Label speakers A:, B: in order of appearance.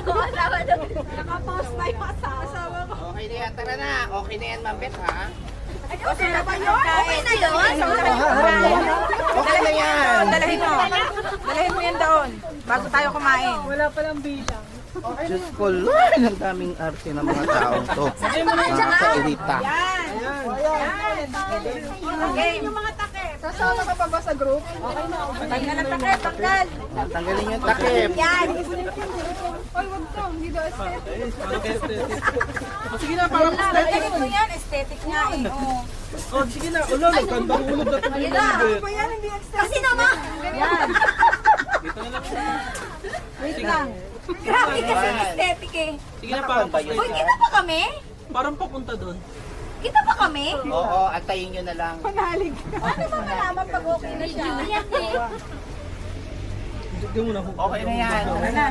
A: Nakapost na yung asawa ko.
B: Okay na yan, tara na. Okay na yan, Ma'am Beth, ha?
A: Okay na ba yun? Okay na yun?
B: Okay na yan.
A: Dalahin mo. Dalahin mo yan doon. Bago tayo kumain.
C: Wala palang bilang.
B: Diyos ko, Lord, ang daming arte ng mga taong to. Mga kairita.
A: Okay. Yung mga takip. Sasama ka pa ba sa group? Okay na. Tanggal ang takip. Tanggal.
B: Tanggalin yung takip.
A: Yan.
C: Ay, wag to. Hindi daw aesthetic.
D: Sige na, parang
A: Tanggalin mo yan. Aesthetic nga eh. Oo.
D: oh, sige na. Ulo, nagkandang ulog na ito.
A: Ayun na.
C: Pa yan, hindi aesthetic.
A: Kasi naman. Yan. Wait lang. Grabe kasi aesthetic eh.
D: Sige na, parang
B: Nakakamba yun.
A: Uy, kita pa kami?
D: Parang papunta doon.
A: Kita pa kami?
B: Oo, antayin nyo na lang.
C: Panalig.
A: Ano ba malaman pag okay na siya?
D: Hindi mo na.
B: Okay na yan.
A: Ano na?